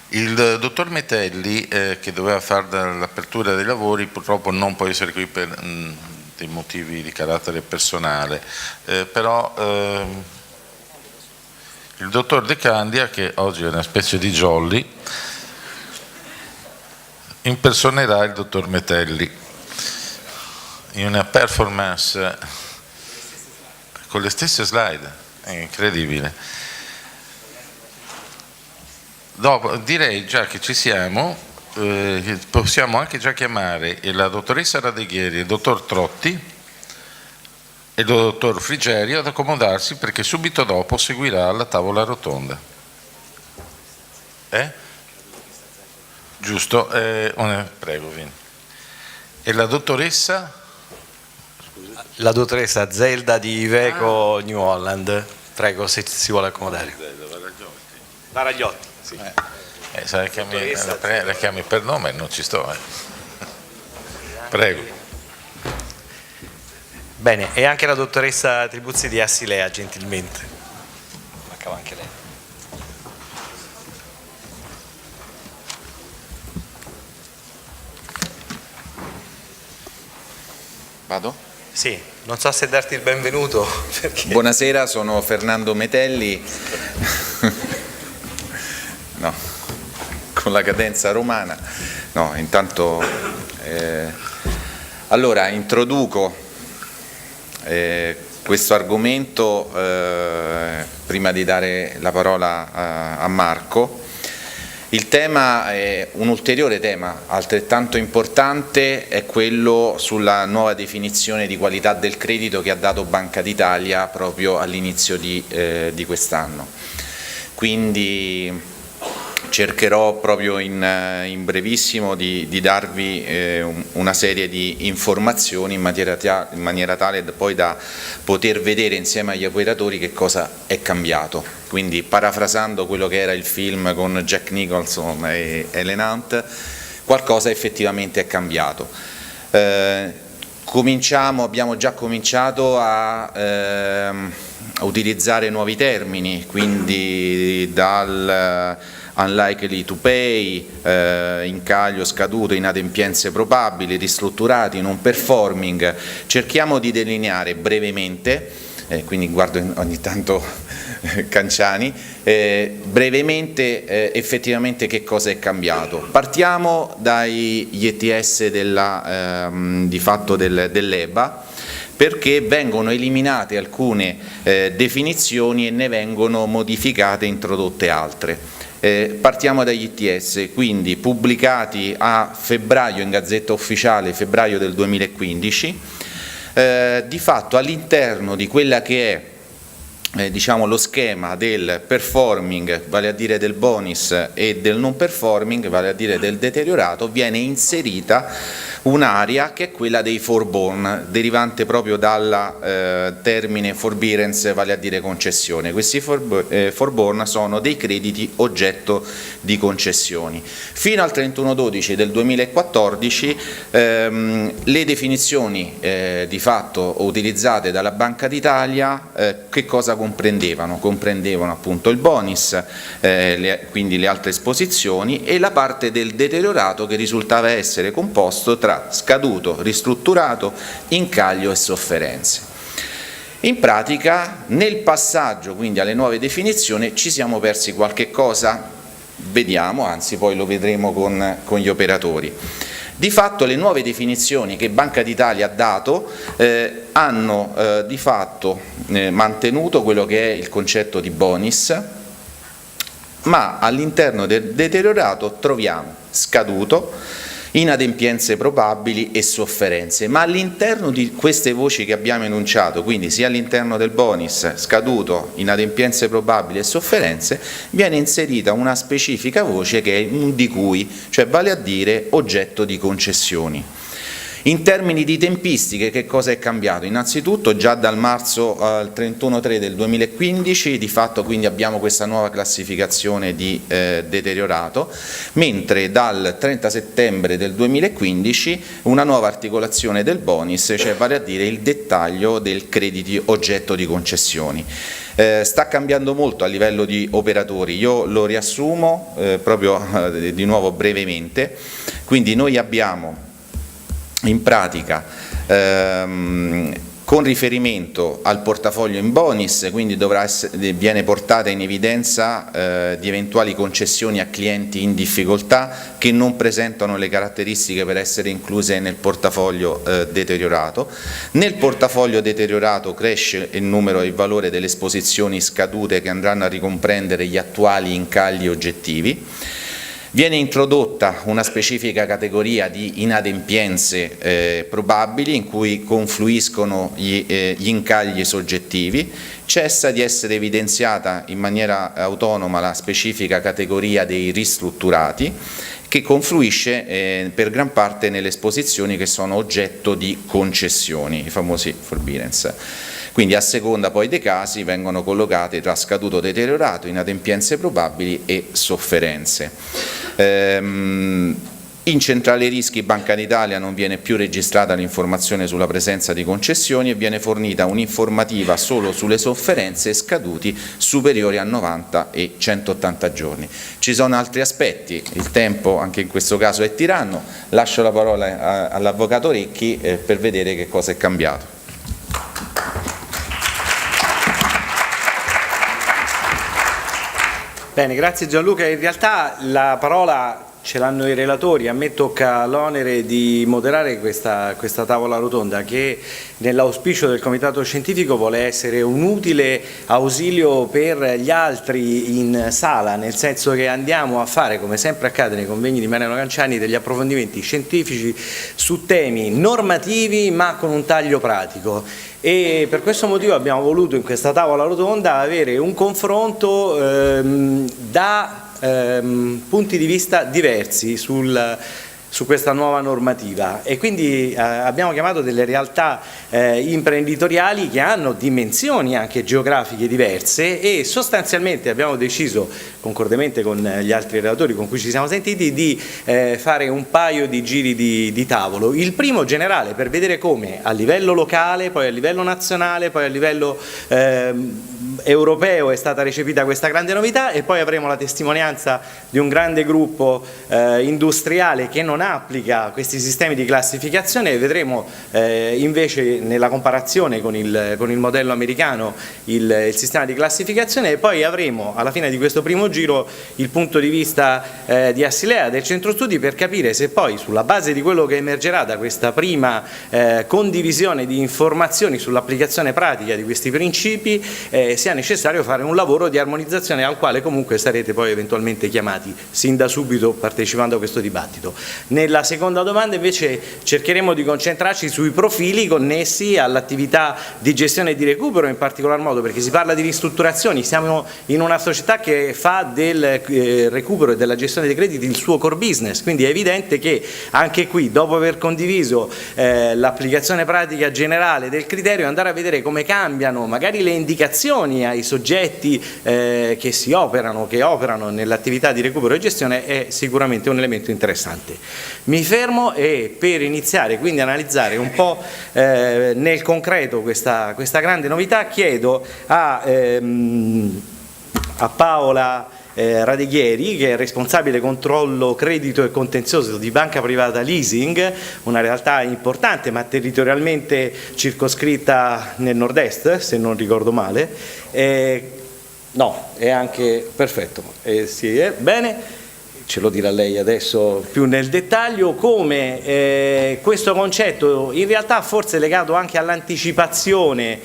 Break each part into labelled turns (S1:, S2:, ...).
S1: Il dottor Metelli, che doveva fare l'apertura dei lavori, purtroppo non può essere qui per dei motivi di carattere personale, però il dottor De Candia, che oggi è una specie di jolly, impersonerà il dottor Metelli in una performance con le stesse slide, è incredibile. Dopo, direi già che ci siamo, possiamo anche già chiamare la dottoressa Radeghieri, il dottor Trotti e il dottor Frigerio ad accomodarsi, perché subito dopo seguirà la tavola rotonda. Giusto? Prego, vieni. E la dottoressa?
S2: La dottoressa Zelda di Iveco New Holland. Prego, se si vuole accomodare. Varagliotti. Sì.
S1: Sai che la chiami per nome, non ci sto. Prego.
S2: Bene, e anche la dottoressa Tribuzzi di Assilea, gentilmente. Mancava anche lei.
S3: Vado?
S2: Sì, non so se darti il benvenuto. Perché...
S3: Buonasera, sono Fernando Metelli. No, con la cadenza romana. No, intanto allora introduco questo argomento prima di dare la parola a Marco. Il tema, un ulteriore tema altrettanto importante, è quello sulla nuova definizione di qualità del credito che ha dato Banca d'Italia proprio all'inizio di quest'anno. Quindi cercherò proprio in brevissimo di darvi una serie di informazioni in maniera tale poi da poter vedere insieme agli operatori che cosa è cambiato. Quindi, parafrasando quello che era il film con Jack Nicholson e Helen Hunt, qualcosa effettivamente è cambiato. Abbiamo già cominciato a utilizzare nuovi termini, quindi dal unlikely to pay, incaglio scaduto, inadempienze probabili, ristrutturati, non performing. Cerchiamo di delineare brevemente, quindi guardo ogni tanto Canciani, brevemente effettivamente che cosa è cambiato. Partiamo dagli ETS di fatto dell'EBA, perché vengono eliminate alcune definizioni e ne vengono modificate e introdotte altre. Partiamo dagli ITS, quindi pubblicati a febbraio in Gazzetta Ufficiale, febbraio del 2015, di fatto all'interno di quella che è diciamo lo schema del performing, vale a dire del bonus, e del non performing, vale a dire del deteriorato, viene inserita un'area che è quella dei forborn, derivante proprio dal termine forbearance, vale a dire concessione. Questi forborn sono dei crediti oggetto di concessioni. Fino al 31/12 del 2014 le definizioni di fatto utilizzate dalla Banca d'Italia che cosa comprendevano? Comprendevano appunto il bonus, quindi le altre esposizioni, e la parte del deteriorato, che risultava essere composto tra scaduto, ristrutturato, incaglio e sofferenze. In pratica, nel passaggio quindi alle nuove definizioni ci siamo persi qualche cosa, vediamo, anzi poi lo vedremo con gli operatori. Di fatto le nuove definizioni che Banca d'Italia ha dato hanno di fatto mantenuto quello che è il concetto di bonus, ma all'interno del deteriorato troviamo scaduto, inadempienze probabili e sofferenze, ma all'interno di queste voci che abbiamo enunciato, quindi sia all'interno del bonus, scaduto, inadempienze probabili e sofferenze, viene inserita una specifica voce che è un di cui, cioè vale a dire oggetto di concessioni. In termini di tempistiche, che cosa è cambiato? Innanzitutto già dal marzo al 31/3 del 2015 di fatto quindi abbiamo questa nuova classificazione di deteriorato, mentre dal 30 settembre del 2015 una nuova articolazione del bonus, cioè vale a dire il dettaglio del crediti oggetto di concessioni. Sta cambiando molto a livello di operatori, io lo riassumo proprio di nuovo brevemente, quindi noi abbiamo in pratica con riferimento al portafoglio in bonus, quindi viene portata in evidenza di eventuali concessioni a clienti in difficoltà che non presentano le caratteristiche per essere incluse nel portafoglio deteriorato. Nel portafoglio deteriorato cresce il numero e il valore delle esposizioni scadute che andranno a ricomprendere gli attuali incagli oggettivi. Viene introdotta una specifica categoria di inadempienze probabili in cui confluiscono gli incagli soggettivi, cessa di essere evidenziata in maniera autonoma la specifica categoria dei ristrutturati che confluisce per gran parte nelle esposizioni che sono oggetto di concessioni, i famosi forbearance. Quindi a seconda poi dei casi vengono collocate tra scaduto deteriorato, inadempienze probabili e sofferenze. In centrale rischi Banca d'Italia non viene più registrata l'informazione sulla presenza di concessioni e viene fornita un'informativa solo sulle sofferenze scaduti superiori a 90 e 180 giorni. Ci sono altri aspetti, il tempo anche in questo caso è tiranno, lascio la parola all'Avvocato Recchi per vedere che cosa è cambiato.
S2: Bene, grazie Gianluca. In realtà la parola ce l'hanno i relatori, a me tocca l'onere di moderare questa tavola rotonda che nell'auspicio del Comitato Scientifico vuole essere un utile ausilio per gli altri in sala, nel senso che andiamo a fare, come sempre accade nei convegni di Mariano Canciani, degli approfondimenti scientifici su temi normativi ma con un taglio pratico. E per questo motivo abbiamo voluto in questa tavola rotonda avere un confronto da punti di vista diversi su questa nuova normativa e quindi abbiamo chiamato delle realtà imprenditoriali che hanno dimensioni anche geografiche diverse e sostanzialmente abbiamo deciso, concordemente con gli altri relatori con cui ci siamo sentiti, di fare un paio di giri di tavolo. Il primo generale per vedere come a livello locale, poi a livello nazionale, poi a livello europeo è stata recepita questa grande novità e poi avremo la testimonianza di un grande gruppo industriale che non applica questi sistemi di classificazione e vedremo invece nella comparazione con il modello americano il sistema di classificazione e poi avremo alla fine di questo primo giro il punto di vista di Assilea del centro studi per capire se poi sulla base di quello che emergerà da questa prima condivisione di informazioni sull'applicazione pratica di questi principi sia necessario fare un lavoro di armonizzazione al quale comunque sarete poi eventualmente chiamati sin da subito partecipando a questo dibattito. Nella seconda domanda invece cercheremo di concentrarci sui profili connessi all'attività di gestione e di recupero in particolar modo perché si parla di ristrutturazioni, siamo in una società che fa del recupero e della gestione dei crediti il suo core business, quindi è evidente che anche qui dopo aver condiviso l'applicazione pratica generale del criterio andare a vedere come cambiano magari le indicazioni ai soggetti che operano nell'attività di recupero e gestione è sicuramente un elemento interessante. Mi fermo e per iniziare quindi a analizzare un po' nel concreto questa grande novità chiedo a Paola Radeghieri, che è responsabile controllo credito e contenzioso di Banca Privata Leasing, una realtà importante ma territorialmente circoscritta nel nord-est, se non ricordo male. No, è anche perfetto. Sì, bene. Ce lo dirà lei adesso più nel dettaglio, come questo concetto in realtà forse legato anche all'anticipazione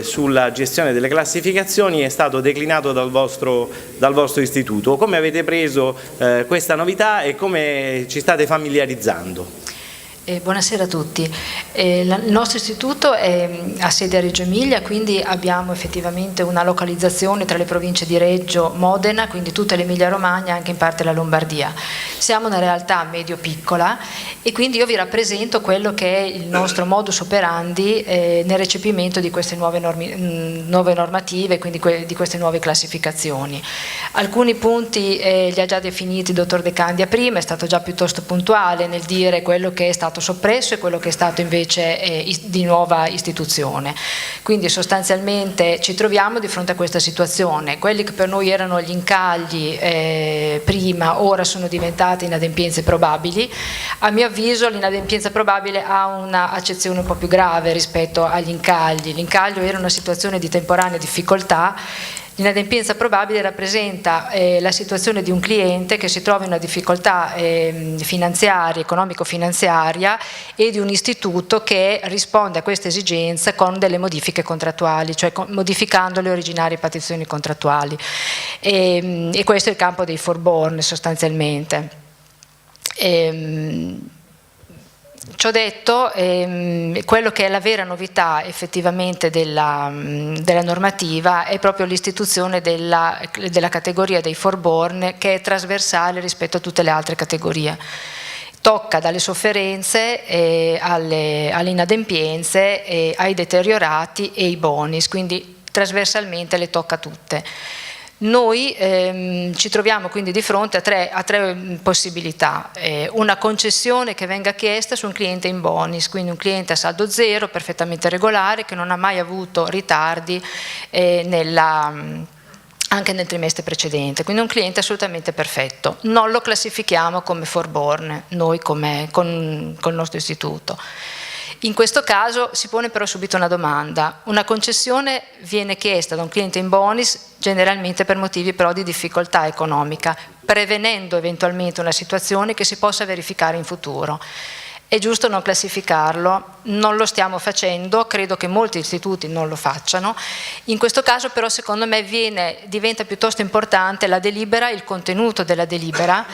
S2: sulla gestione delle classificazioni è stato declinato dal vostro istituto. Come avete preso questa novità e come ci state familiarizzando?
S4: Buonasera a tutti. Il nostro istituto è a sede a Reggio Emilia, quindi abbiamo effettivamente una localizzazione tra le province di Reggio, Modena, quindi tutta l'Emilia Romagna, anche in parte la Lombardia. Siamo una realtà medio-piccola e quindi io vi rappresento quello che è il nostro modus operandi nel recepimento di queste nuove normative, quindi di queste nuove classificazioni. Alcuni punti li ha già definiti il dottor De Candia prima, è stato già piuttosto puntuale nel dire quello che è stato soppresso e quello che è stato invece di nuova istituzione. Quindi sostanzialmente ci troviamo di fronte a questa situazione. Quelli che per noi erano gli incagli prima, ora sono diventati inadempienze probabili. A mio avviso l'inadempienza probabile ha una accezione un po' più grave rispetto agli incagli. L'incaglio era una situazione di temporanea difficoltà. L'inadempienza probabile rappresenta la situazione di un cliente che si trova in una difficoltà finanziaria, economico-finanziaria, e di un istituto che risponde a questa esigenza con delle modifiche contrattuali, cioè modificando le originarie partizioni contrattuali. E questo è il campo dei forborn sostanzialmente. Ciò detto, quello che è la vera novità effettivamente della normativa è proprio l'istituzione della categoria dei forborn, che è trasversale rispetto a tutte le altre categorie. Tocca dalle sofferenze alle inadempienze, ai deteriorati e ai bonus, quindi trasversalmente le tocca tutte. Noi ci troviamo quindi di fronte a tre possibilità: una concessione che venga chiesta su un cliente in bonus, quindi un cliente a saldo zero, perfettamente regolare, che non ha mai avuto ritardi anche nel trimestre precedente, quindi un cliente assolutamente perfetto. Non lo classifichiamo come forborn, noi con il nostro istituto. In questo caso si pone però subito una domanda. Una concessione viene chiesta da un cliente in bonus generalmente per motivi però di difficoltà economica, prevenendo eventualmente una situazione che si possa verificare in futuro. È giusto non classificarlo, non lo stiamo facendo, credo che molti istituti non lo facciano. In questo caso però secondo me diventa piuttosto importante la delibera, il contenuto della delibera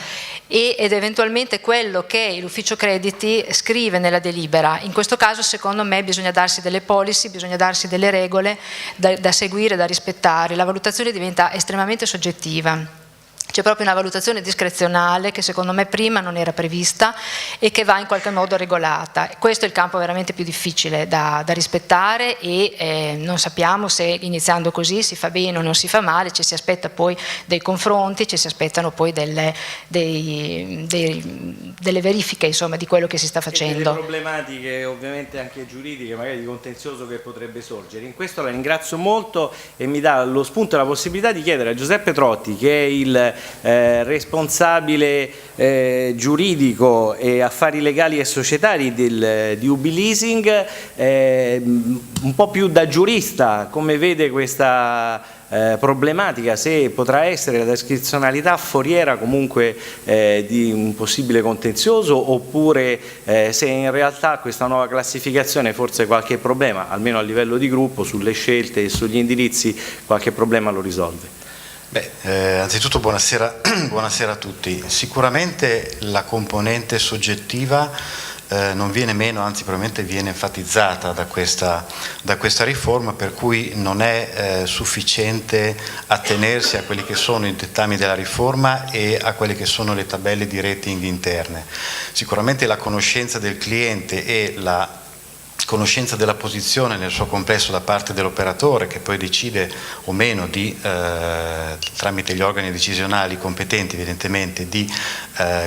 S4: ed eventualmente quello che l'ufficio crediti scrive nella delibera. In questo caso secondo me bisogna darsi delle policy, bisogna darsi delle regole da seguire, da rispettare. La valutazione diventa estremamente soggettiva. C'è proprio una valutazione discrezionale che secondo me prima non era prevista e che va in qualche modo regolata. Questo è il campo veramente più difficile da rispettare e non sappiamo se iniziando così si fa bene o non si fa male, ci si aspetta poi dei confronti, ci si aspettano poi delle verifiche insomma, di quello che si sta facendo.
S2: E delle problematiche ovviamente anche giuridiche, magari di contenzioso che potrebbe sorgere. In questo la ringrazio molto e mi dà lo spunto e la possibilità di chiedere a Giuseppe Trotti, che è il responsabile giuridico e affari legali e societari di UB Leasing, un po' più da giurista, come vede questa problematica, se potrà essere la discrezionalità foriera comunque di un possibile contenzioso, oppure se in realtà questa nuova classificazione forse qualche problema, almeno a livello di gruppo, sulle scelte e sugli indirizzi, qualche problema lo risolve.
S5: Anzitutto buonasera a tutti. Sicuramente la componente soggettiva non viene meno, anzi probabilmente viene enfatizzata da questa riforma, per cui non è sufficiente attenersi a quelli che sono i dettami della riforma e a quelle che sono le tabelle di rating interne. Sicuramente la conoscenza del cliente e la conoscenza della posizione nel suo complesso da parte dell'operatore, che poi decide o meno tramite gli organi decisionali competenti evidentemente di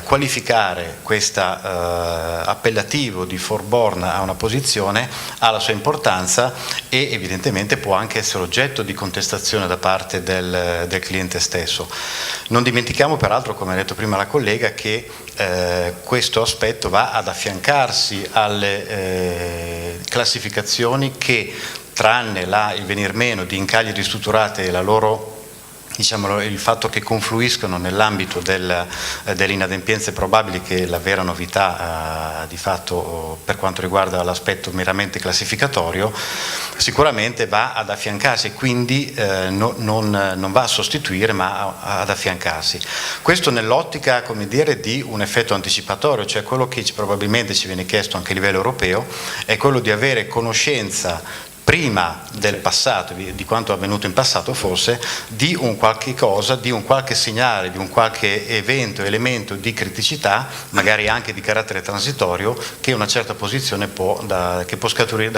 S5: qualificare questo appellativo di forborn a una posizione, ha la sua importanza e evidentemente può anche essere oggetto di contestazione da parte del cliente stesso. Non dimentichiamo peraltro, come ha detto prima la collega, che questo aspetto va ad affiancarsi alle classificazioni che, tranne il venir meno di incagli ristrutturate e la loro diciamo, il fatto che confluiscono nell'ambito delle inadempienze probabili, che è la vera novità di fatto per quanto riguarda l'aspetto meramente classificatorio, sicuramente va ad affiancarsi e quindi non va a sostituire ma ad affiancarsi. Questo nell'ottica, come dire, di un effetto anticipatorio, cioè quello che probabilmente ci viene chiesto anche a livello europeo è quello di avere conoscenza prima del passato, di quanto avvenuto in passato forse, di un qualche cosa, di un qualche segnale, di un qualche evento, elemento di criticità, magari anche di carattere transitorio, che una certa posizione da cui può scaturire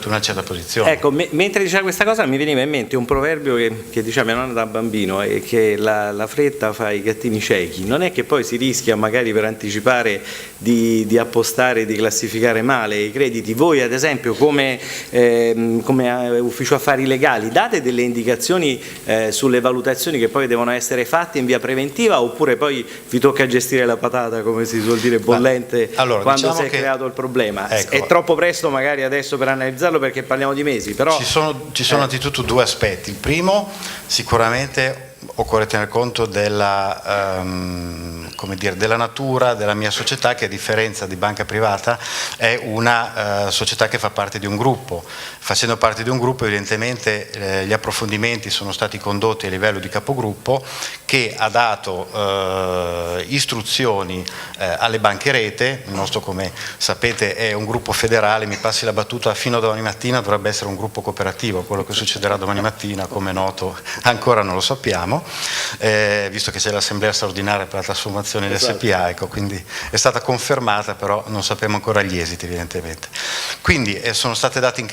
S5: una certa posizione.
S2: Ecco, mentre diceva questa cosa mi veniva in mente un proverbio che diceva mia nonna da bambino, e che la fretta fa i gattini ciechi. Non è che poi si rischia magari per anticipare di appostare, di classificare male i crediti? Voi ad esempio come ufficio affari legali date delle indicazioni sulle valutazioni che poi devono essere fatte in via preventiva, oppure poi vi tocca gestire la patata, come si suol dire, bollente,
S5: allora,
S2: quando
S5: diciamo
S2: si è creato il problema?
S5: Ecco,
S2: è troppo presto magari adesso per analizzarlo, perché parliamo di mesi, però
S5: ci sono anzitutto due aspetti. Il primo, sicuramente occorre tenere conto della natura della mia società, che a differenza di banca privata è una società che fa parte di un gruppo. Facendo parte di un gruppo, evidentemente gli approfondimenti sono stati condotti a livello di capogruppo, che ha dato istruzioni alle banche rete. Il nostro, come sapete, è un gruppo federale, mi passi la battuta, fino a domani mattina dovrebbe essere un gruppo cooperativo. Quello che succederà domani mattina, come è noto, ancora non lo sappiamo, visto che c'è l'assemblea straordinaria per la trasformazione in SPA, ecco, quindi è stata confermata, però non sappiamo ancora gli esiti evidentemente. Quindi sono state date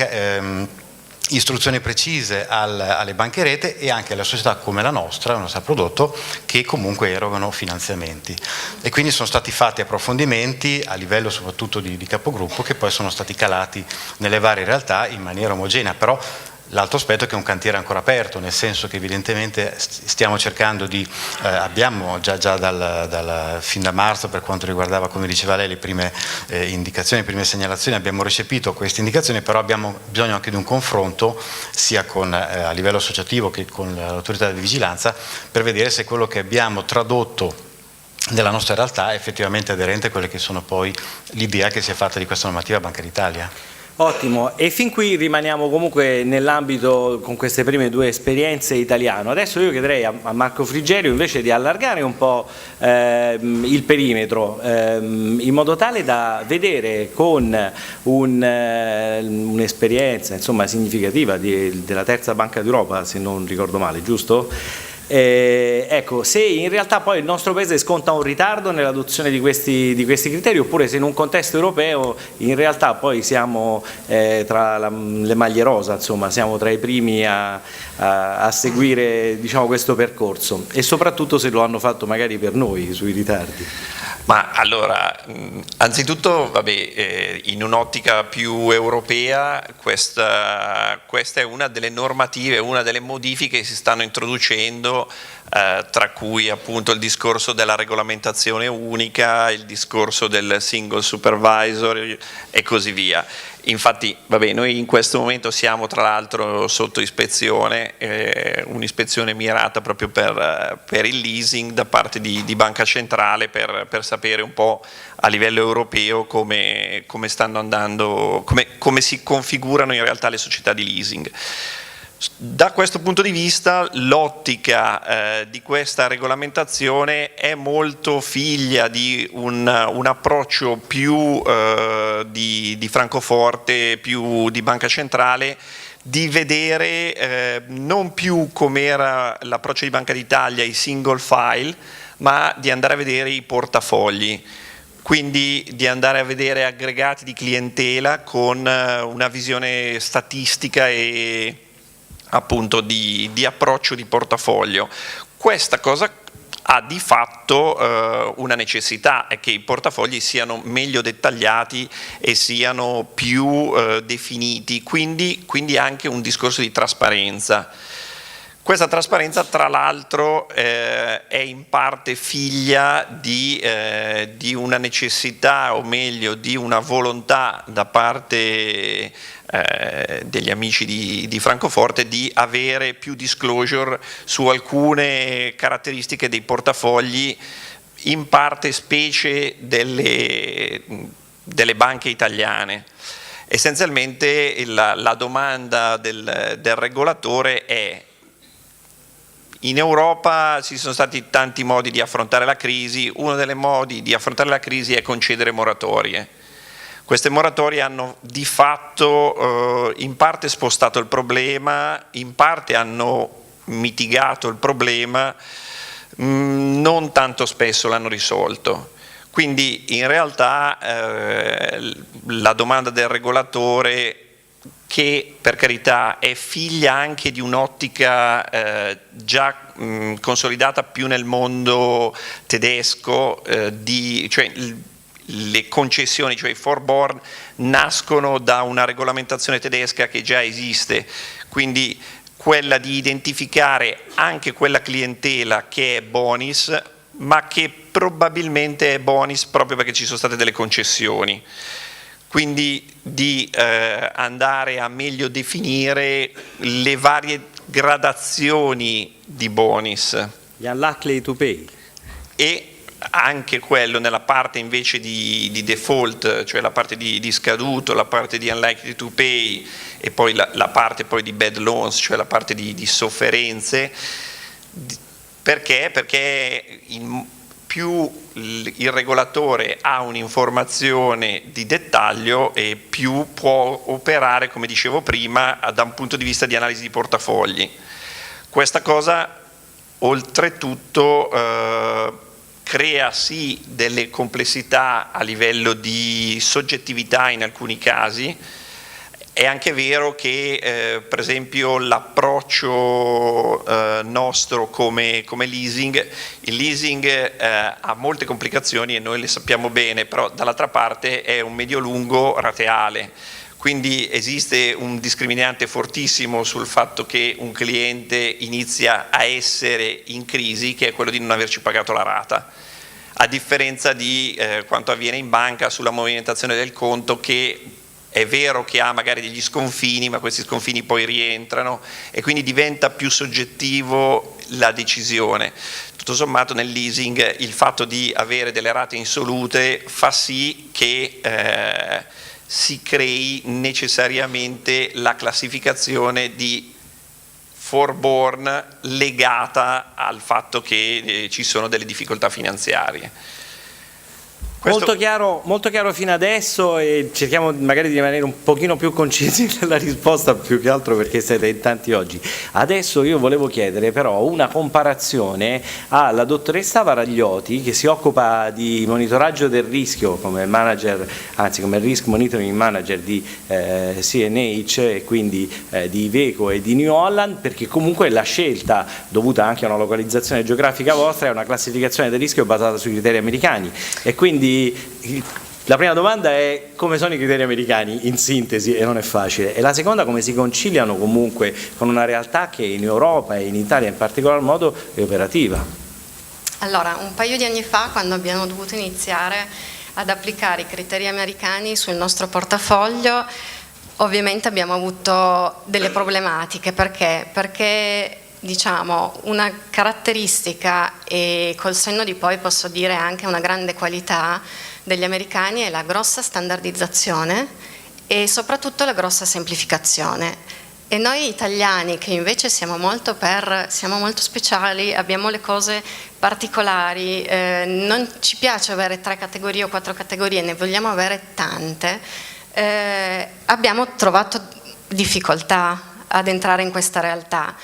S5: istruzioni precise alle banche rete e anche alle società come la nostra prodotto, che comunque erogano finanziamenti, e quindi sono stati fatti approfondimenti a livello soprattutto di capogruppo, che poi sono stati calati nelle varie realtà in maniera omogenea. Però l'altro aspetto è che è un cantiere ancora aperto, nel senso che evidentemente stiamo cercando abbiamo già fin da marzo, per quanto riguardava, come diceva lei, le prime indicazioni, le prime segnalazioni, abbiamo recepito queste indicazioni, però abbiamo bisogno anche di un confronto sia a livello associativo che con l'autorità di vigilanza, per vedere se quello che abbiamo tradotto nella nostra realtà è effettivamente aderente a quelle che sono poi l'idea che si è fatta di questa normativa Banca d'Italia.
S2: Ottimo, e fin qui rimaniamo comunque nell'ambito, con queste prime due esperienze, italiano. Adesso io chiederei a Marco Frigerio invece di allargare un po' il perimetro, in modo tale da vedere con un'esperienza insomma significativa della terza banca d'Europa, se non ricordo male, giusto? Ecco, se in realtà poi il nostro paese sconta un ritardo nell'adozione di questi criteri, oppure se in un contesto europeo in realtà poi siamo tra le maglie rosa, insomma siamo tra i primi a seguire, diciamo, questo percorso, e soprattutto se lo hanno fatto magari per noi sui ritardi.
S6: Ma allora, anzitutto, in un'ottica più europea, questa è una delle normative, una delle modifiche che si stanno introducendo, tra cui appunto il discorso della regolamentazione unica, il discorso del single supervisor e così via. Infatti, noi in questo momento siamo tra l'altro sotto ispezione, un'ispezione mirata proprio per il leasing da parte di Banca Centrale, per sapere un po' a livello europeo come stanno andando, come si configurano in realtà le società di leasing. Da questo punto di vista l'ottica di questa regolamentazione è molto figlia di un approccio più di Francoforte, più di Banca Centrale, di vedere non più come era l'approccio di Banca d'Italia, i single file, ma di andare a vedere i portafogli. Quindi di andare a vedere aggregati di clientela con una visione statistica e appunto di approccio di portafoglio. Questa cosa ha di fatto una necessità, è che i portafogli siano meglio dettagliati e siano più definiti, quindi anche un discorso di trasparenza. Questa trasparenza, tra l'altro, è in parte figlia di una necessità, o meglio, di una volontà da parte degli amici di Francoforte di avere più disclosure su alcune caratteristiche dei portafogli, in parte specie delle banche italiane. Essenzialmente la domanda del regolatore è: in Europa ci sono stati tanti modi di affrontare la crisi, uno dei modi di affrontare la crisi è concedere moratorie. Queste moratorie hanno di fatto in parte spostato il problema, in parte hanno mitigato il problema, non tanto spesso l'hanno risolto. Quindi in realtà la domanda del regolatore, che per carità è figlia anche di un'ottica già consolidata più nel mondo tedesco, cioè le concessioni, cioè i forborn, nascono da una regolamentazione tedesca che già esiste, quindi quella di identificare anche quella clientela che è bonis, ma che probabilmente è bonis proprio perché ci sono state delle concessioni. Quindi di andare a meglio definire le varie gradazioni di bonus.
S2: Gli unlikely to pay.
S6: E anche quello nella parte invece di default, cioè la parte di scaduto, la parte di unlikely to pay e poi la parte poi di bad loans, cioè la parte di sofferenze. Perché? Perché più il regolatore ha un'informazione di dettaglio e più può operare, come dicevo prima, da un punto di vista di analisi di portafogli. Questa cosa oltretutto crea sì delle complessità a livello di soggettività in alcuni casi. È anche vero che per esempio l'approccio nostro come leasing, il leasing ha molte complicazioni e noi le sappiamo bene, però dall'altra parte è un medio-lungo rateale, quindi esiste un discriminante fortissimo sul fatto che un cliente inizia a essere in crisi, che è quello di non averci pagato la rata, a differenza di quanto avviene in banca sulla movimentazione del conto, che è vero che ha magari degli sconfini, ma questi sconfini poi rientrano e quindi diventa più soggettivo la decisione. Tutto sommato nel leasing il fatto di avere delle rate insolute fa sì che si crei necessariamente la classificazione di forborn legata al fatto che ci sono delle difficoltà finanziarie.
S2: Molto chiaro fino adesso, e cerchiamo magari di rimanere un pochino più concisi nella risposta, più che altro perché siete in tanti oggi. Adesso io volevo chiedere però una comparazione alla dottoressa Varagliotti, che si occupa di monitoraggio del rischio come manager, anzi come risk monitoring manager di CNH e quindi di Iveco e di New Holland, perché comunque la scelta, dovuta anche a una localizzazione geografica vostra, è una classificazione del rischio basata sui criteri americani, e quindi la prima domanda è: come sono i criteri americani in sintesi, e non è facile, e la seconda, come si conciliano comunque con una realtà che in Europa e in Italia in particolar modo è operativa?
S7: Allora, un paio di anni fa, quando abbiamo dovuto iniziare ad applicare i criteri americani sul nostro portafoglio, ovviamente abbiamo avuto delle problematiche. Perché diciamo una caratteristica, e col senno di poi posso dire anche una grande qualità degli americani, è la grossa standardizzazione e soprattutto la grossa semplificazione. E noi italiani, che invece siamo molto speciali, abbiamo le cose particolari, non ci piace avere 3 categorie o 4 categorie, ne vogliamo avere tante, abbiamo trovato difficoltà ad entrare in questa realtà.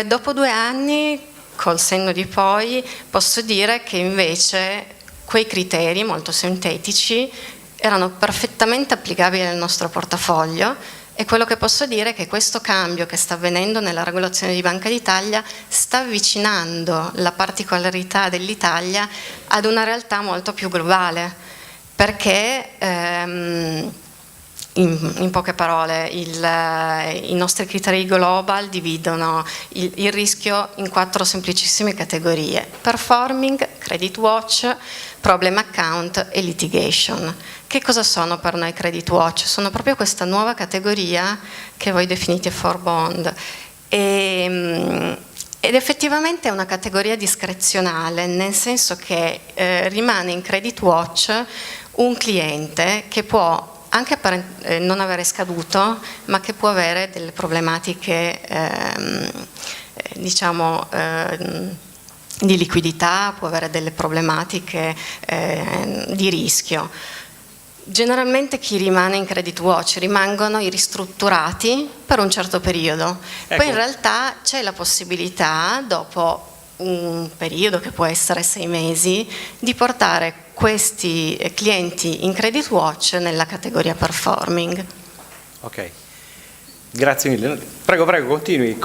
S7: Dopo 2 anni, col senno di poi, posso dire che invece quei criteri molto sintetici erano perfettamente applicabili al nostro portafoglio, e quello che posso dire è che questo cambio che sta avvenendo nella regolazione di Banca d'Italia sta avvicinando la particolarità dell'Italia ad una realtà molto più globale, perché in poche parole, i nostri criteri global dividono il rischio in 4 semplicissime categorie: performing, credit watch, problem account e litigation. Che cosa sono per noi credit watch? Sono proprio questa nuova categoria che voi definite for bond. Ed effettivamente è una categoria discrezionale, nel senso che rimane in credit watch un cliente che può anche non avere scaduto, ma che può avere delle problematiche di liquidità, può avere delle problematiche di rischio. Generalmente chi rimane in credit watch rimangono i ristrutturati per un certo periodo,
S2: ecco.
S7: Poi in realtà c'è la possibilità, dopo un periodo che può essere 6 mesi, di portare questi clienti in credit watch nella categoria performing.
S2: Ok, grazie mille. Prego, continui.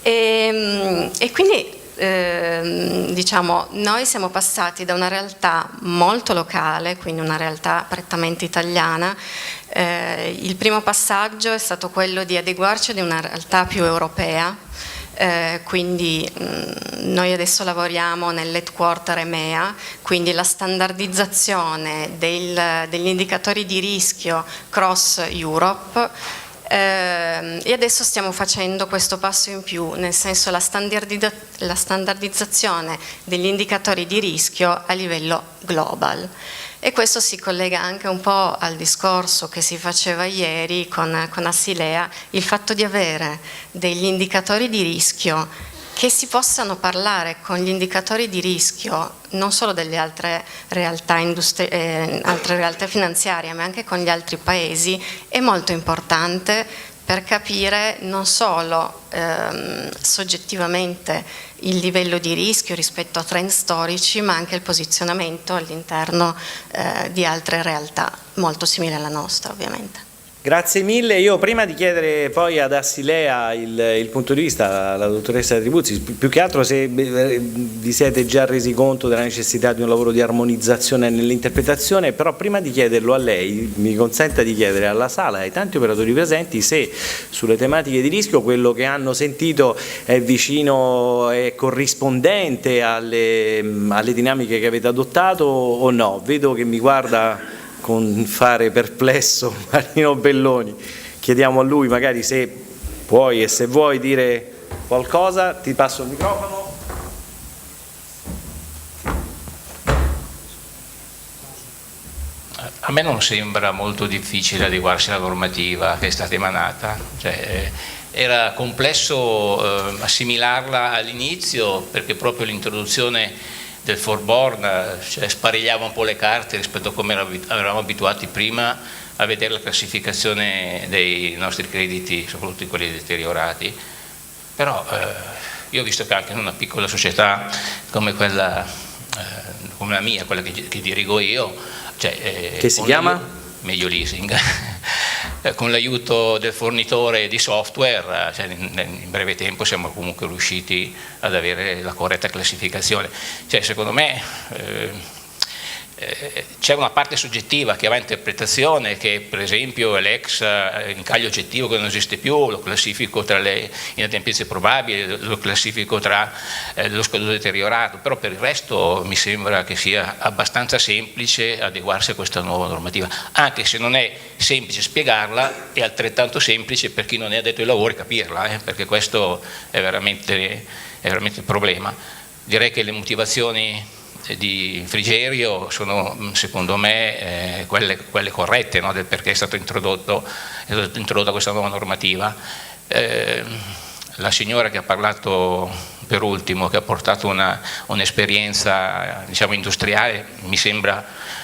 S7: E quindi diciamo, noi siamo passati da una realtà molto locale, quindi una realtà prettamente italiana. Il primo passaggio è stato quello di adeguarci ad una realtà più europea. Quindi noi adesso lavoriamo nell'headquarter EMEA, quindi la standardizzazione degli indicatori di rischio cross Europe, e adesso stiamo facendo questo passo in più, nel senso la standardizzazione degli indicatori di rischio a livello global. E questo si collega anche un po' al discorso che si faceva ieri con Assilea, il fatto di avere degli indicatori di rischio che si possano parlare con gli indicatori di rischio non solo delle altre realtà finanziarie, ma anche con gli altri paesi, è molto importante per capire non solo soggettivamente il livello di rischio rispetto a trend storici, ma anche il posizionamento all'interno di altre realtà molto simili alla nostra, ovviamente.
S2: Grazie mille. Io prima di chiedere poi ad Assilea il punto di vista, alla dottoressa Tribuzzi, più che altro se vi siete già resi conto della necessità di un lavoro di armonizzazione nell'interpretazione, però prima di chiederlo a lei mi consenta di chiedere alla sala e ai tanti operatori presenti se sulle tematiche di rischio quello che hanno sentito è vicino, è corrispondente alle dinamiche che avete adottato o no. Vedo che mi guarda con fare perplesso Marino Belloni. Chiediamo a lui magari se puoi e se vuoi dire qualcosa. Ti passo il microfono.
S8: A me non sembra molto difficile adeguarsi alla normativa che è stata emanata, era complesso assimilarla all'inizio, perché proprio l'introduzione del forborn sparigliava un po' le carte rispetto a come eravamo abituati prima a vedere la classificazione dei nostri crediti, soprattutto quelli deteriorati. Però io ho visto che anche in una piccola società come quella come la mia, quella che dirigo io,
S2: che si chiama?
S8: Meglio Leasing, con l'aiuto del fornitore di software, in breve tempo siamo comunque riusciti ad avere la corretta classificazione. Secondo me c'è una parte soggettiva che va a interpretazione, che per esempio l'ex incaglio oggettivo che non esiste più lo classifico tra le inadempienze probabili, lo classifico tra lo scaduto deteriorato, però per il resto mi sembra che sia abbastanza semplice adeguarsi a questa nuova normativa, anche se non è semplice spiegarla, è altrettanto semplice per chi non è addetto ai lavori capirla, perché questo è veramente il problema. Direi che le motivazioni di Frigerio sono secondo me quelle corrette, no? Del perché è stata introdotta questa nuova normativa. La signora che ha parlato per ultimo, che ha portato un'esperienza industriale, mi sembra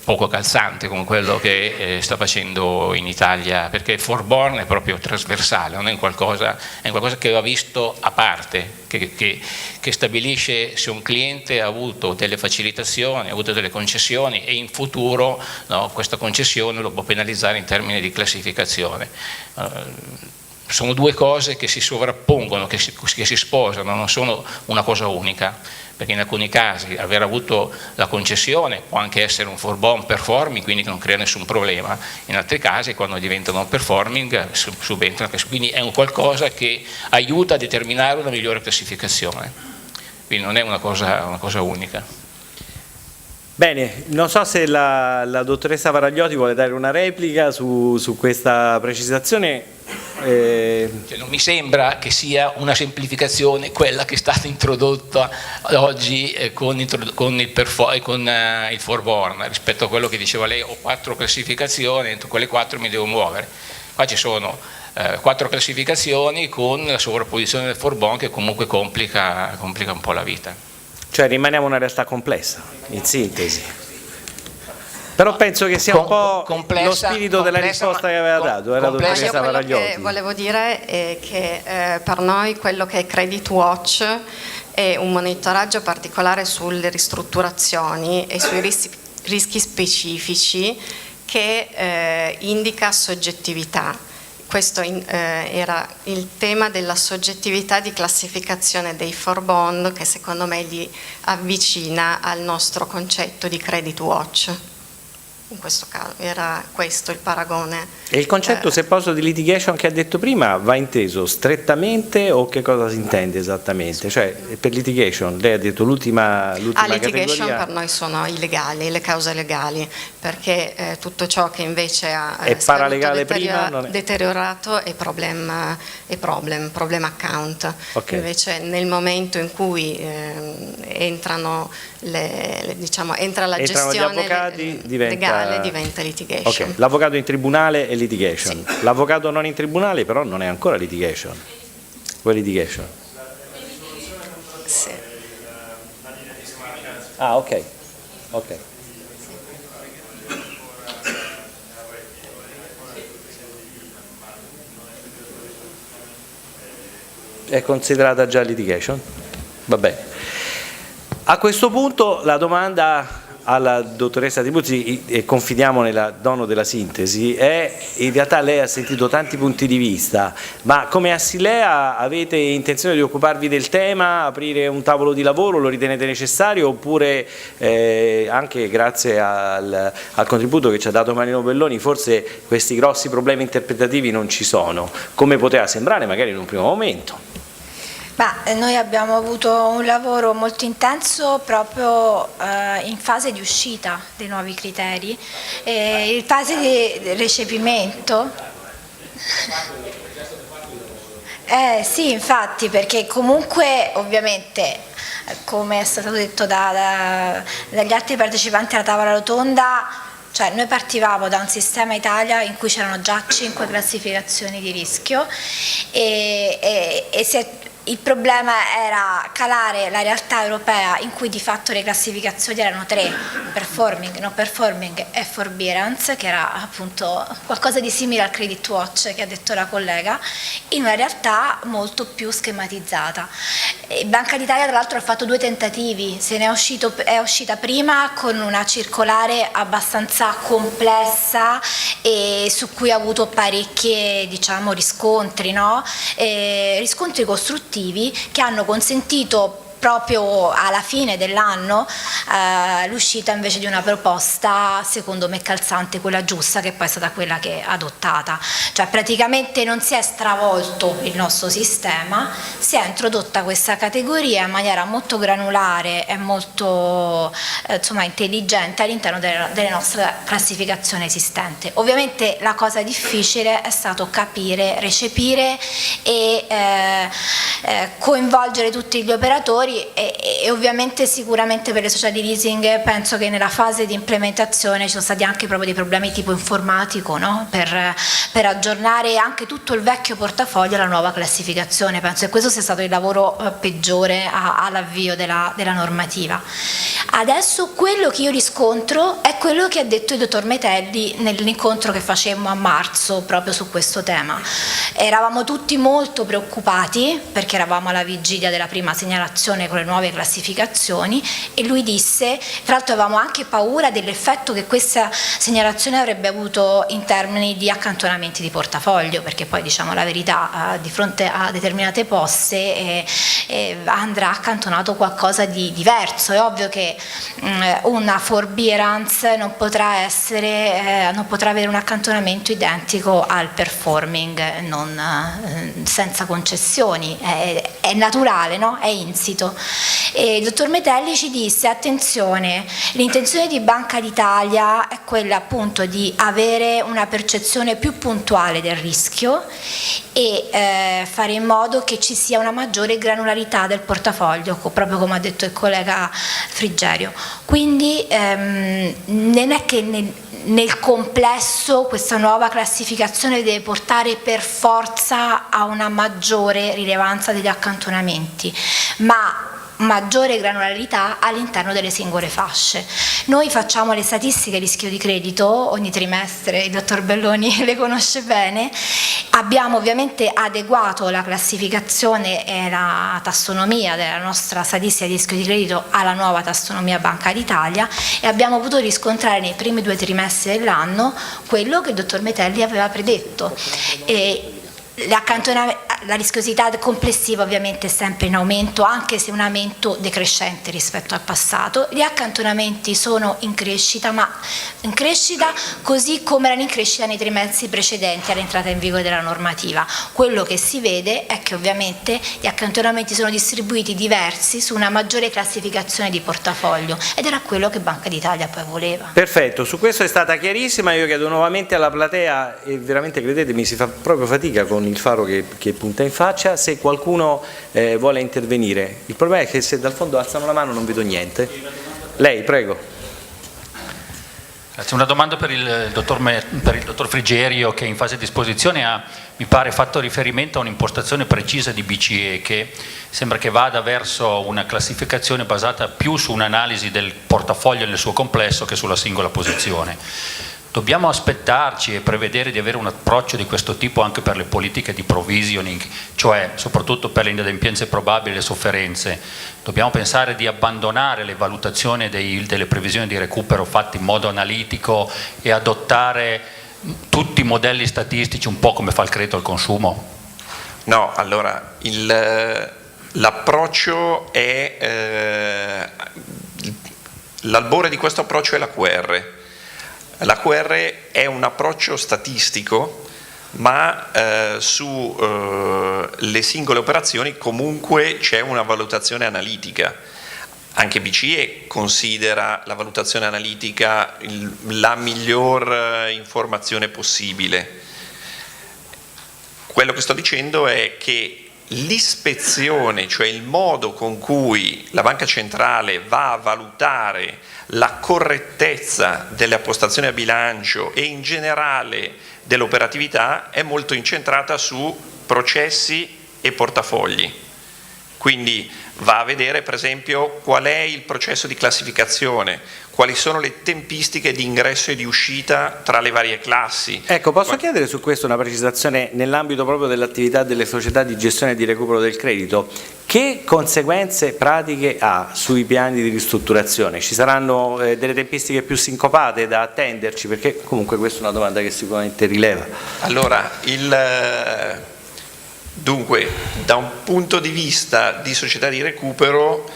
S8: poco calzante con quello che sta facendo in Italia, perché il forborn è proprio trasversale, non è qualcosa che va visto a parte, che stabilisce se un cliente ha avuto delle facilitazioni, ha avuto delle concessioni e in futuro, no, questa concessione lo può penalizzare in termini di classificazione. sono due cose che si sovrappongono, che si sposano, non sono una cosa unica, perché in alcuni casi aver avuto la concessione può anche essere un forbon performing, quindi non crea nessun problema, in altri casi quando diventano performing subentrano, quindi è un qualcosa che aiuta a determinare una migliore classificazione, quindi non è una cosa unica.
S2: Bene, non so se la dottoressa Varagliotti vuole dare una replica su questa precisazione.
S8: Cioè, non mi sembra che sia una semplificazione quella che è stata introdotta oggi con il foreborn, rispetto a quello che diceva lei: ho 4 classificazioni, entro quelle 4 mi devo muovere. Qua ci sono 4 classificazioni con la sovrapposizione del foreborn che comunque complica un po' la vita.
S2: Cioè rimaniamo una realtà complessa, in sintesi. Però penso che sia un po' lo spirito della risposta che aveva dato la dottoressa Varagliotti.
S7: Quello che volevo dire è che per noi quello che è Credit Watch è un monitoraggio particolare sulle ristrutturazioni e sui rischi specifici che indica soggettività. Questo era il tema della soggettività di classificazione dei forbond, che secondo me li avvicina al nostro concetto di Credit Watch. In questo caso era questo il paragone.
S2: E il concetto, se posso, di litigation che ha detto prima va inteso strettamente o che cosa si intende esattamente? Cioè per litigation lei ha detto l'ultima
S7: litigation
S2: categoria
S7: per noi sono illegali, le cause legali, perché tutto ciò che invece
S2: è paralegale prima non è...
S7: deteriorato è problem account.
S2: Okay.
S7: Invece nel momento in cui entrano entra la gestione
S2: gli avvocati,
S7: legale, diventa litigation.
S2: Okay. L'avvocato in tribunale è litigation, sì. L'avvocato non in tribunale però non è ancora litigation. O è litigation?
S7: Sì.
S2: Ah, ok. È considerata già litigation? Va bene. A questo punto la domanda alla dottoressa Tribuzzi, e confidiamo nel dono della sintesi, è: in realtà lei ha sentito tanti punti di vista, ma come Assilea avete intenzione di occuparvi del tema, aprire un tavolo di lavoro, lo ritenete necessario, oppure anche grazie al contributo che ci ha dato Marino Belloni forse questi grossi problemi interpretativi non ci sono, come poteva sembrare magari in un primo momento?
S9: Noi abbiamo avuto un lavoro molto intenso proprio in fase di uscita dei nuovi criteri, in fase di recepimento. Sì, infatti, perché comunque ovviamente, come è stato detto dagli altri partecipanti alla tavola rotonda, cioè noi partivamo da un sistema Italia in cui c'erano già 5 classificazioni di rischio il problema era calare la realtà europea in cui di fatto le classificazioni erano 3, performing, non performing e forbearance, che era appunto qualcosa di simile al Credit Watch che ha detto la collega, in una realtà molto più schematizzata. Banca d'Italia tra l'altro ha fatto 2 tentativi, è uscita prima con una circolare abbastanza complessa e su cui ha avuto parecchi riscontri, no? Riscontri costruttivi che hanno consentito proprio alla fine dell'anno l'uscita invece di una proposta secondo me calzante, quella giusta, che poi è stata quella che è adottata. Cioè praticamente non si è stravolto il nostro sistema, si è introdotta questa categoria in maniera molto granulare e molto intelligente all'interno delle nostre classificazioni esistenti. Ovviamente la cosa difficile è stato capire, recepire e coinvolgere tutti gli operatori e ovviamente sicuramente per le società di leasing penso che nella fase di implementazione ci sono stati anche proprio dei problemi tipo informatico, no? per aggiornare anche tutto il vecchio portafoglio alla nuova classificazione. Penso che questo sia stato il lavoro peggiore all'avvio della normativa. Adesso quello che io riscontro è quello che ha detto il dottor Metelli nell'incontro che facemmo a marzo proprio su questo tema. Eravamo tutti molto preoccupati perché eravamo alla vigilia della prima segnalazione con le nuove classificazioni e lui disse, tra l'altro avevamo anche paura dell'effetto che questa segnalazione avrebbe avuto in termini di accantonamenti di portafoglio, perché poi diciamo la verità, di fronte a determinate poste andrà accantonato qualcosa di diverso. È ovvio che una forbearance non potrà avere un accantonamento identico al performing, senza concessioni, è naturale, no? È insito. E il dottor Metelli ci disse, attenzione, l'intenzione di Banca d'Italia è quella appunto di avere una percezione più puntuale del rischio e fare in modo che ci sia una maggiore granularità del portafoglio, proprio come ha detto il collega Frigerio. Quindi non è che nel complesso questa nuova classificazione deve portare per forza a una maggiore rilevanza degli accantonamenti, ma maggiore granularità all'interno delle singole fasce. Noi facciamo le statistiche rischio di credito ogni trimestre, il dottor Belloni le conosce bene, abbiamo ovviamente adeguato la classificazione e la tassonomia della nostra statistica di rischio di credito alla nuova tassonomia Banca d'Italia e abbiamo potuto riscontrare nei primi 2 trimestri dell'anno quello che il dottor Metelli aveva predetto. La rischiosità complessiva ovviamente è sempre in aumento, anche se un aumento decrescente rispetto al passato. Gli accantonamenti sono in crescita, ma in crescita così come erano in crescita nei trimestri precedenti all'entrata in vigore della normativa. Quello che si vede è che ovviamente gli accantonamenti sono distribuiti diversi su una maggiore classificazione di portafoglio ed era quello che Banca d'Italia poi voleva.
S2: Perfetto, su questo è stata chiarissima. Io chiedo nuovamente alla platea, e veramente credetemi si fa proprio fatica con il faro che punta in faccia, se qualcuno vuole intervenire. Il problema è che se dal fondo alzano la mano non vedo niente. Lei, prego.
S10: Grazie. Una domanda per il dottor Frigerio, che in fase di esposizione ha, mi pare, fatto riferimento a un'impostazione precisa di BCE che sembra che vada verso una classificazione basata più su un'analisi del portafoglio nel suo complesso che sulla singola posizione. Dobbiamo aspettarci e prevedere di avere un approccio di questo tipo anche per le politiche di provisioning, cioè soprattutto per le inadempienze probabili e le sofferenze. Dobbiamo pensare di abbandonare le valutazioni delle previsioni di recupero fatte in modo analitico e adottare tutti i modelli statistici un po' come fa il credito al consumo?
S6: No, allora l'approccio è l'albore di questo approccio è l'AQR. L'AQR è un approccio statistico, ma sulle singole operazioni comunque c'è una valutazione analitica. Anche BCE considera la valutazione analitica la miglior informazione possibile. Quello che sto dicendo è che l'ispezione, cioè il modo con cui la Banca Centrale va a valutare la correttezza delle appostazioni a bilancio e in generale dell'operatività, è molto incentrata su processi e portafogli. Quindi va a vedere per esempio qual è il processo di classificazione, quali sono le tempistiche di ingresso e di uscita tra le varie classi.
S2: Ecco, posso chiedere su questo una precisazione nell'ambito proprio dell'attività delle società di gestione e di recupero del credito? Che conseguenze pratiche ha sui piani di ristrutturazione? Ci saranno delle tempistiche più sincopate da attenderci? Perché comunque questa è una domanda che sicuramente rileva.
S6: Allora, dunque, da un punto di vista di società di recupero,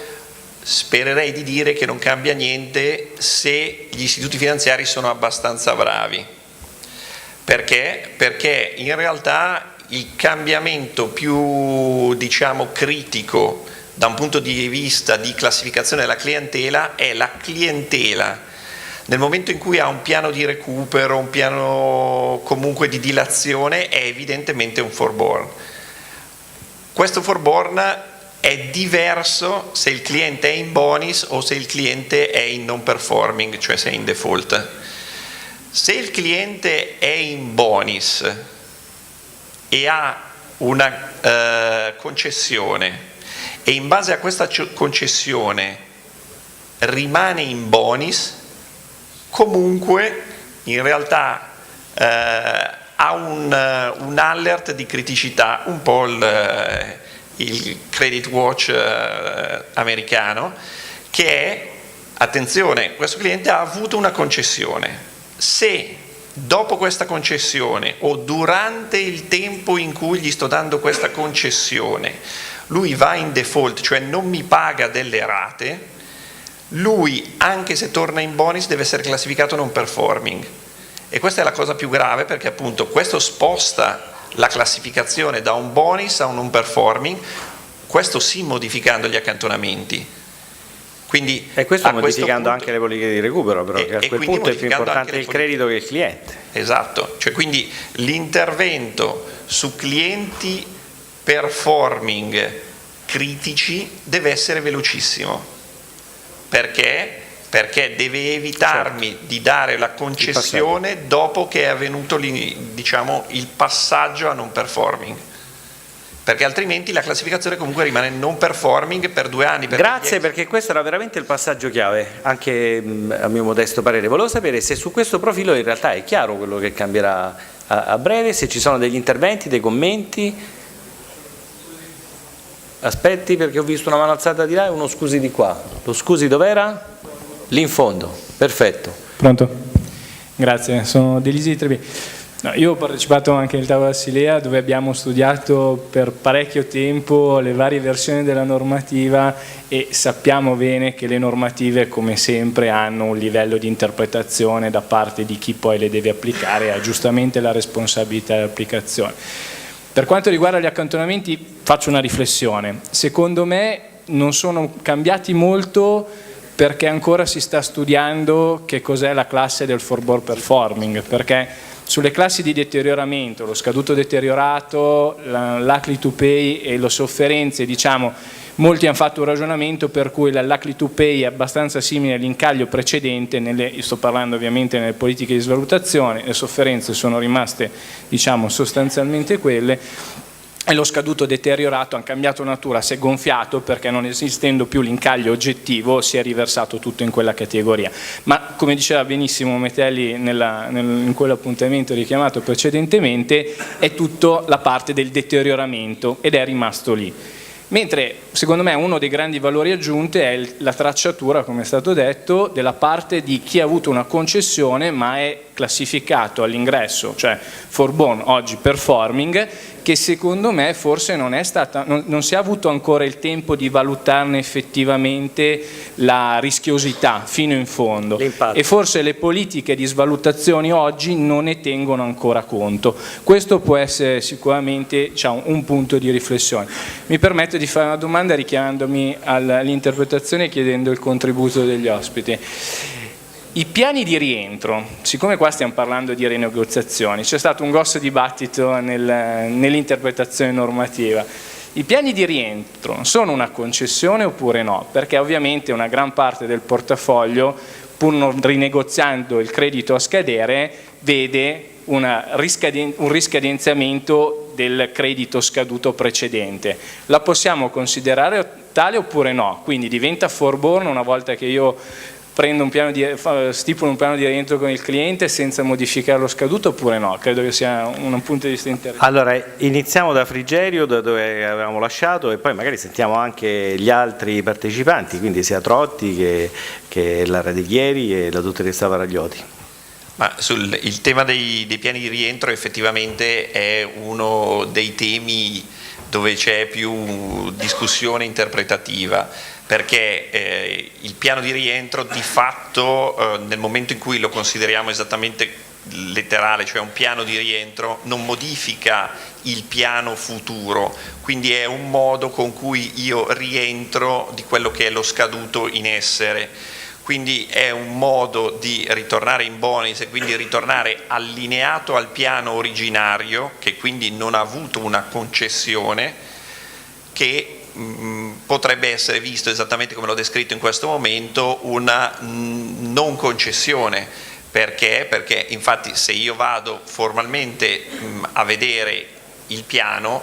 S6: spererei di dire che non cambia niente se gli istituti finanziari sono abbastanza bravi. Perché? Perché in realtà il cambiamento più, diciamo, critico da un punto di vista di classificazione della clientela è la clientela. Nel momento in cui ha un piano di recupero, un piano comunque di dilazione, è evidentemente un forborn. Questo forborn è diverso se il cliente è in bonis o se il cliente è in non performing, cioè se è in default. Se il cliente è in bonis e ha una concessione e in base a questa concessione rimane in bonis, comunque in realtà ha un alert di criticità, un po' il credit watch americano, che è, attenzione, questo cliente ha avuto una concessione, se dopo questa concessione o durante il tempo in cui gli sto dando questa concessione lui va in default, cioè non mi paga delle rate, lui, anche se torna in bonus, deve essere classificato non performing. E questa è la cosa più grave, perché appunto questo sposta la classificazione da un bonus a un non performing, questo sì modificando gli accantonamenti. Quindi,
S2: e questo modificando anche le politiche di recupero, però, che a quel punto è più importante il credito che il cliente.
S6: Esatto, cioè quindi l'intervento su clienti performing critici deve essere velocissimo. Perché? Perché deve evitarmi di dare la concessione dopo che è avvenuto, diciamo, il passaggio a non performing. Perché altrimenti la classificazione comunque rimane non performing per 2 anni.
S2: Grazie, perché questo era veramente il passaggio chiave, anche a mio modesto parere. Volevo sapere se su questo profilo in realtà è chiaro quello che cambierà a breve, se ci sono degli interventi, dei commenti. Aspetti, perché ho visto una mano alzata di là e uno scusi di qua. Lo scusi dov'era? Lì in fondo, perfetto.
S11: Pronto? Grazie, sono Delisi di Trebi. No, io ho partecipato anche al tavolo Assilea, dove abbiamo studiato per parecchio tempo le varie versioni della normativa e sappiamo bene che le normative, come sempre, hanno un livello di interpretazione da parte di chi poi le deve applicare e ha giustamente la responsabilità dell'applicazione. Per quanto riguarda gli accantonamenti, faccio una riflessione. Secondo me non sono cambiati molto, perché ancora si sta studiando che cos'è la classe del forborn performing, perché sulle classi di deterioramento, lo scaduto deteriorato, l'likely to pay e le sofferenze, diciamo, molti hanno fatto un ragionamento per cui la likely to pay è abbastanza simile all'incaglio precedente, io sto parlando ovviamente nelle politiche di svalutazione, le sofferenze sono rimaste, diciamo, sostanzialmente quelle, e lo scaduto deteriorato ha cambiato natura, si è gonfiato perché non esistendo più l'incaglio oggettivo si è riversato tutto in quella categoria. Ma come diceva benissimo Metelli in quell'appuntamento richiamato precedentemente, è tutto la parte del deterioramento ed è rimasto lì. Mentre secondo me uno dei grandi valori aggiunti è la tracciatura, come è stato detto, della parte di chi ha avuto una concessione ma è classificato all'ingresso, cioè forborn, oggi performing, che secondo me forse non si è avuto ancora il tempo di valutarne effettivamente la rischiosità fino in fondo, e forse le politiche di svalutazione oggi non ne tengono ancora conto. Questo può essere sicuramente, diciamo, un punto di riflessione. Mi permetto di fare una domanda richiamandomi all'interpretazione e chiedendo il contributo degli ospiti. I piani di rientro, siccome qua stiamo parlando di rinegoziazioni, c'è stato un grosso dibattito nell'interpretazione normativa. I piani di rientro sono una concessione oppure no? Perché ovviamente una gran parte del portafoglio, pur non rinegoziando il credito a scadere, vede un riscadenziamento del credito scaduto precedente. La possiamo considerare tale oppure no? Quindi diventa forborn una volta che io stipulo un piano di rientro con il cliente senza modificare lo scaduto oppure no? Credo che sia un punto di vista interessante.
S2: Allora, iniziamo da Frigerio, da dove avevamo lasciato, e poi magari sentiamo anche gli altri partecipanti, quindi sia Trotti che la Radeghieri e la dottoressa Varagliotti.
S6: Ma il tema dei piani di rientro effettivamente è uno dei temi dove c'è più discussione interpretativa, perché il piano di rientro di fatto nel momento in cui lo consideriamo esattamente letterale, cioè un piano di rientro, non modifica il piano futuro, quindi è un modo con cui io rientro di quello che è lo scaduto in essere. Quindi è un modo di ritornare in bonus e quindi ritornare allineato al piano originario, che quindi non ha avuto una concessione, che potrebbe essere visto esattamente come l'ho descritto in questo momento una non concessione. Perché? Perché infatti se io vado formalmente a vedere il piano,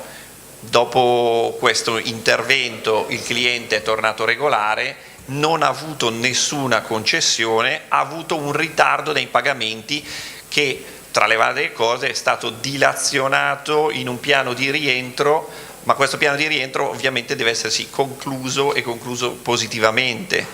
S6: dopo questo intervento il cliente è tornato regolare non ha avuto nessuna concessione, ha avuto un ritardo nei pagamenti che, tra le varie cose, è stato dilazionato in un piano di rientro, ma questo piano di rientro ovviamente deve essersi concluso e concluso positivamente.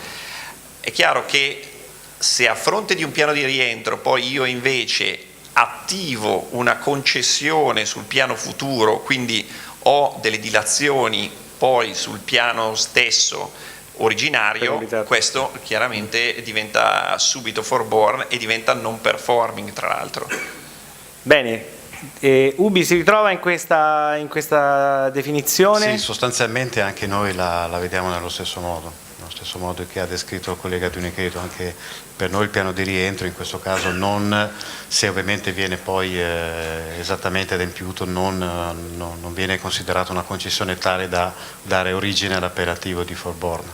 S6: È chiaro che se a fronte di un piano di rientro poi io invece attivo una concessione sul piano futuro, quindi ho delle dilazioni poi sul piano stesso originario, questo chiaramente diventa subito forborn e diventa non performing, tra l'altro.
S2: Bene, Ubi si ritrova in questa definizione?
S5: Sì, sostanzialmente anche noi la vediamo nello stesso modo che ha descritto il collega Dunicheto. Anche per noi il piano di rientro in questo caso, non, se ovviamente viene poi esattamente adempiuto, non viene considerata una concessione tale da dare origine all'appellativo di forborn.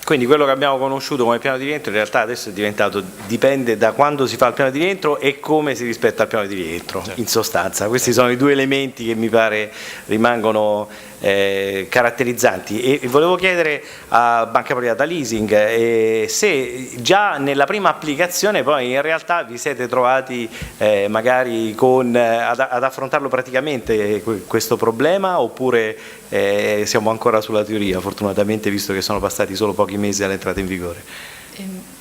S2: Quindi quello che abbiamo conosciuto come piano di rientro in realtà adesso è diventato, dipende da quando si fa il piano di rientro e come si rispetta il piano di rientro, certo. In sostanza questi sono i due elementi che mi pare rimangono caratterizzanti. E volevo chiedere a Banca Privata Leasing se già nella prima applicazione poi in realtà vi siete trovati magari ad affrontarlo praticamente questo problema, oppure siamo ancora sulla teoria, fortunatamente, visto che sono passati solo pochi mesi dall'entrata in vigore.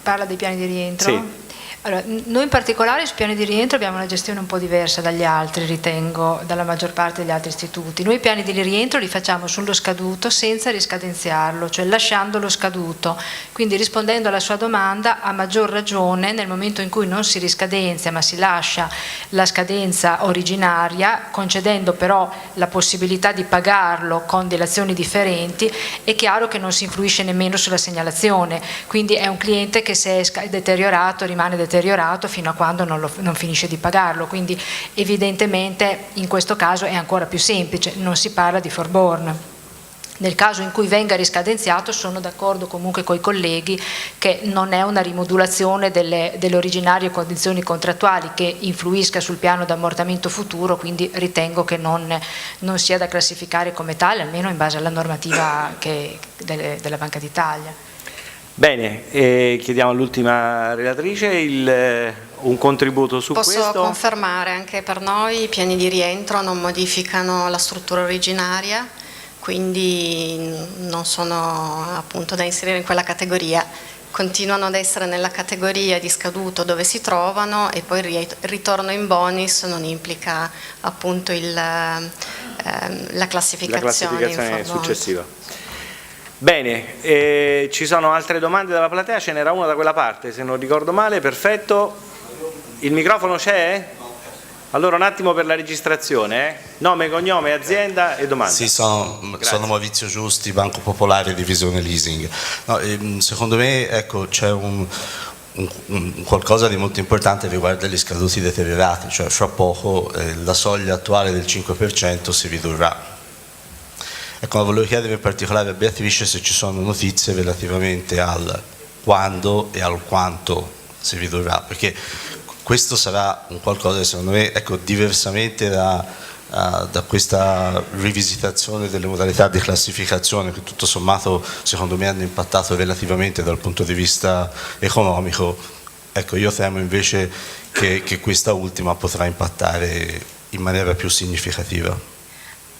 S4: Parla dei piani di rientro?
S2: Sì.
S4: Allora, noi in particolare sui piani di rientro abbiamo una gestione un po' diversa dagli altri, ritengo, dalla maggior parte degli altri istituti. Noi i piani di rientro li facciamo sullo scaduto senza riscadenziarlo, cioè lasciandolo scaduto. Quindi, rispondendo alla sua domanda, a maggior ragione nel momento in cui non si riscadenzia ma si lascia la scadenza originaria, concedendo però la possibilità di pagarlo con dilazioni differenti, è chiaro che non si influisce nemmeno sulla segnalazione. Quindi è un cliente che, se è deteriorato, rimane deteriorato fino a quando non finisce di pagarlo. Quindi evidentemente in questo caso è ancora più semplice, non si parla di forborn. Nel caso in cui venga riscadenziato, sono d'accordo comunque con i colleghi che non è una rimodulazione delle originarie condizioni contrattuali che influisca sul piano d'ammortamento futuro, quindi ritengo che non sia da classificare come tale, almeno in base alla normativa della Banca d'Italia.
S2: Bene, chiediamo all'ultima relatrice un contributo su questo.
S7: Posso confermare, anche per noi i piani di rientro non modificano la struttura originaria, quindi non sono appunto da inserire in quella categoria, continuano ad essere nella categoria di scaduto dove si trovano, e poi il ritorno in bonus non implica appunto la classificazione
S2: successiva. Bene, ci sono altre domande dalla platea? Ce n'era una da quella parte, se non ricordo male. Perfetto, il microfono c'è? Allora un attimo per la registrazione, nome, cognome, azienda e domanda.
S12: Sì, sono Maurizio Giusti, Banco Popolare, Divisione Leasing. No, secondo me, ecco, c'è un qualcosa di molto importante riguarda gli scaduti deteriorati, cioè fra poco la soglia attuale del 5% si ridurrà. Ecco, volevo chiedere in particolare a Beatrice se ci sono notizie relativamente al quando e al quanto si ridurrà, perché questo sarà un qualcosa, secondo me, ecco, diversamente da questa rivisitazione delle modalità di classificazione che tutto sommato secondo me hanno impattato relativamente dal punto di vista economico. Ecco, io temo invece che questa ultima potrà impattare in maniera più significativa.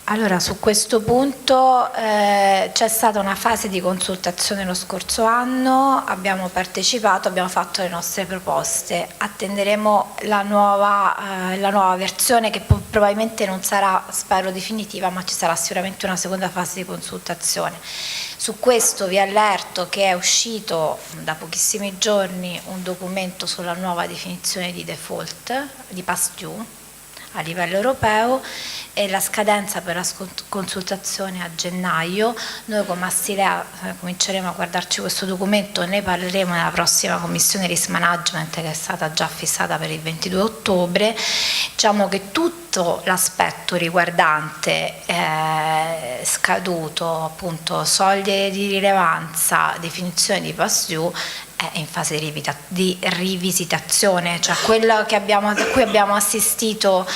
S9: Allora, su questo punto c'è stata una fase di consultazione lo scorso anno, abbiamo partecipato, abbiamo fatto le nostre proposte, attenderemo la nuova versione che probabilmente non sarà, spero, definitiva, ma ci sarà sicuramente una seconda fase di consultazione. Su questo vi allerto che è uscito da pochissimi giorni un documento sulla nuova definizione di default, di past due, a livello europeo, e la scadenza per la consultazione a gennaio. Noi come Assilea cominceremo a guardarci questo documento, ne parleremo nella prossima commissione risk management che è stata già fissata per il 22 ottobre. Diciamo che tutto l'aspetto riguardante scaduto, appunto soglie di rilevanza, definizione di past due, è in fase di rivisitazione, cioè quello a cui abbiamo assistito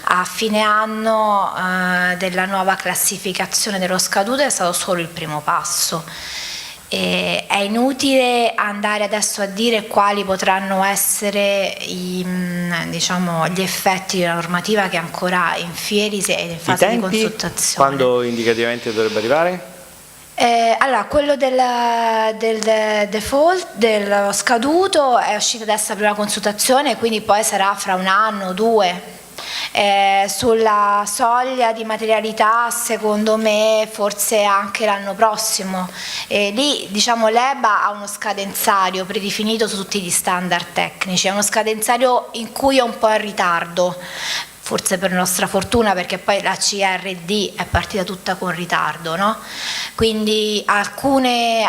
S9: a fine anno della nuova classificazione dello scaduto è stato solo il primo passo, È inutile andare adesso a dire quali potranno essere diciamo, gli effetti della normativa che è ancora in fieri e in fase di consultazione.
S2: Quando indicativamente dovrebbe arrivare?
S9: Allora, quello del default, dello scaduto, è uscita adesso la prima consultazione, quindi poi sarà fra un anno o due. Sulla soglia di materialità secondo me forse anche l'anno prossimo. Lì diciamo l'EBA ha uno scadenzario predefinito su tutti gli standard tecnici, è uno scadenzario in cui è un po' in ritardo, forse per nostra fortuna, perché poi la CRD è partita tutta con ritardo, no? Quindi alcune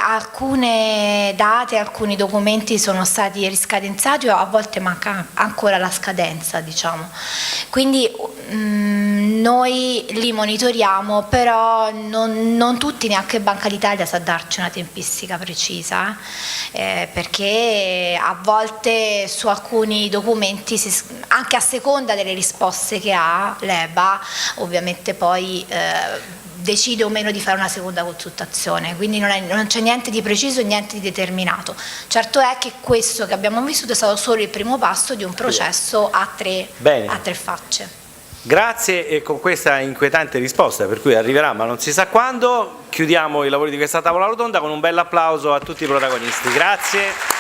S9: date, alcuni documenti sono stati riscadenzati o a volte manca ancora la scadenza, diciamo. Quindi noi li monitoriamo, però non tutti, neanche Banca d'Italia sa darci una tempistica precisa, perché a volte su alcuni documenti, anche a seconda delle risposte che ha l'EBA, ovviamente poi decide o meno di fare una seconda consultazione, quindi non c'è niente di preciso e niente di determinato. Certo è che questo che abbiamo vissuto è stato solo il primo passo di un processo a tre facce.
S2: Grazie, e con questa inquietante risposta, per cui arriverà ma non si sa quando, chiudiamo i lavori di questa tavola rotonda con un bel applauso a tutti i protagonisti. Grazie.